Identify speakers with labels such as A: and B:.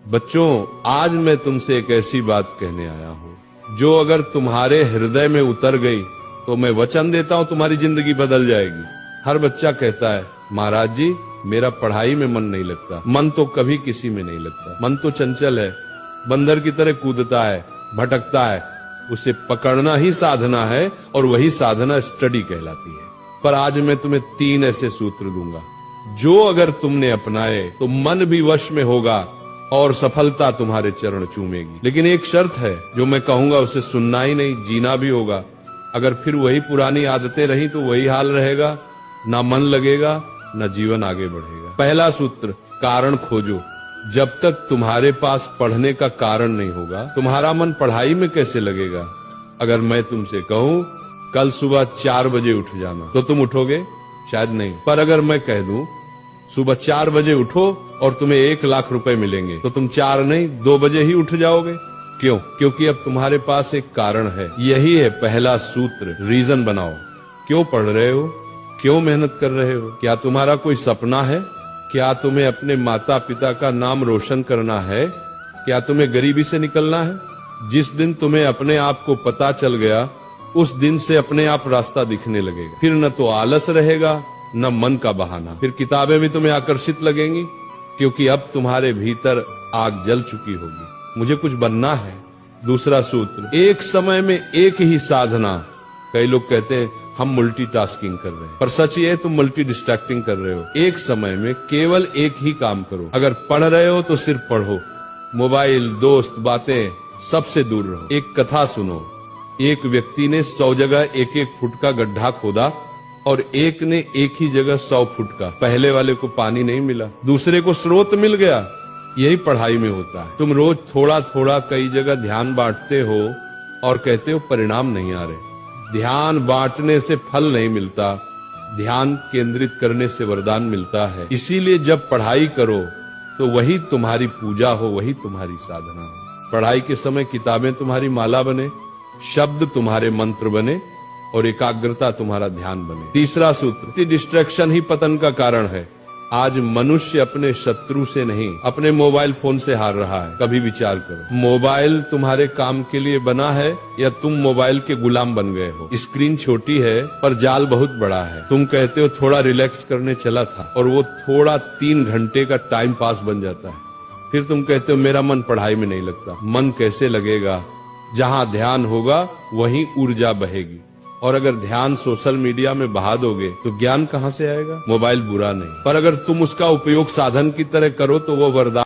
A: बच्चों, आज मैं तुमसे एक ऐसी बात कहने आया हूँ जो अगर तुम्हारे हृदय में उतर गई तो मैं वचन देता हूँ तुम्हारी जिंदगी बदल जाएगी। हर बच्चा कहता है, महाराज जी मेरा पढ़ाई में मन नहीं लगता। मन तो कभी किसी में नहीं लगता। मन तो चंचल है, बंदर की तरह कूदता है, भटकता है। उसे पकड़ना ही साधना है और वही साधना स्टडी कहलाती है। पर आज मैं तुम्हें 3 ऐसे सूत्र दूंगा जो अगर तुमने अपनाए तो मन भी वश में होगा और सफलता तुम्हारे चरण चूमेगी। लेकिन एक शर्त है, जो मैं कहूंगा उसे सुनना ही नहीं, जीना भी होगा। अगर फिर वही पुरानी आदतें रही तो वही हाल रहेगा, ना मन लगेगा ना जीवन आगे बढ़ेगा। पहला सूत्र, कारण खोजो। जब तक तुम्हारे पास पढ़ने का कारण नहीं होगा, तुम्हारा मन पढ़ाई में कैसे लगेगा। अगर मैं तुमसे कहूं कल सुबह 4 बजे उठ जाना, तो तुम उठोगे? शायद नहीं। पर अगर मैं कह दूं सुबह 4 बजे उठो और तुम्हें 1 लाख रुपए मिलेंगे, तो तुम 4 नहीं 2 बजे ही उठ जाओगे। क्यों? क्योंकि अब तुम्हारे पास एक कारण है। यही है पहला सूत्र, रीजन बनाओ। क्यों पढ़ रहे हो? क्यों मेहनत कर रहे हो? क्या तुम्हारा कोई सपना है? क्या तुम्हें अपने माता पिता का नाम रोशन करना है? क्या तुम्हें गरीबी से निकलना है? जिस दिन तुम्हें अपने आप को पता चल गया, उस दिन से अपने आप रास्ता दिखने लगेगा। फिर न तो आलस रहेगा न मन का बहाना। फिर किताबें भी तुम्हें आकर्षित लगेंगी, क्योंकि अब तुम्हारे भीतर आग जल चुकी होगी। मुझे कुछ बनना है। दूसरा सूत्र, एक समय में एक ही साधना। कई लोग कहते हैं हम मल्टीटास्किंग कर रहे हैं, पर सच ये है तुम मल्टी डिस्ट्रैक्टिंग कर रहे हो। एक समय में केवल एक ही काम करो। अगर पढ़ रहे हो तो सिर्फ पढ़ो, मोबाइल, दोस्त, बातें सबसे दूर रहो। एक कथा सुनो। एक व्यक्ति ने 100 जगह 1-1 फुट का गड्ढा खोदा और एक ने एक ही जगह 100 फुट का। पहले वाले को पानी नहीं मिला, दूसरे को स्रोत मिल गया। यही पढ़ाई में होता है। तुम रोज थोड़ा थोड़ा कई जगह ध्यान बांटते हो और कहते हो परिणाम नहीं आ रहे। ध्यान बांटने से फल नहीं मिलता, ध्यान केंद्रित करने से वरदान मिलता है। इसीलिए जब पढ़ाई करो तो वही तुम्हारी पूजा हो, वही तुम्हारी साधना हो। पढ़ाई के समय किताबें तुम्हारी माला बने, शब्द तुम्हारे मंत्र बने और एकाग्रता तुम्हारा ध्यान बने। तीसरा सूत्र, डिस्ट्रैक्शन ही पतन का कारण है। आज मनुष्य अपने शत्रु से नहीं, अपने मोबाइल फोन से हार रहा है। कभी विचार करो, मोबाइल तुम्हारे काम के लिए बना है या तुम मोबाइल के गुलाम बन गए हो। स्क्रीन छोटी है पर जाल बहुत बड़ा है। तुम कहते हो थोड़ा रिलैक्स करने चला था और वो थोड़ा 3 घंटे का टाइम पास बन जाता है। फिर तुम कहते हो मेरा मन पढ़ाई में नहीं लगता। मन कैसे लगेगा? जहां ध्यान होगा वहीं ऊर्जा बहेगी। और अगर ध्यान सोशल मीडिया में बहा दोगे तो ज्ञान कहां से आएगा? मोबाइल बुरा नहीं, पर अगर तुम उसका उपयोग साधन की तरह करो तो वो वरदान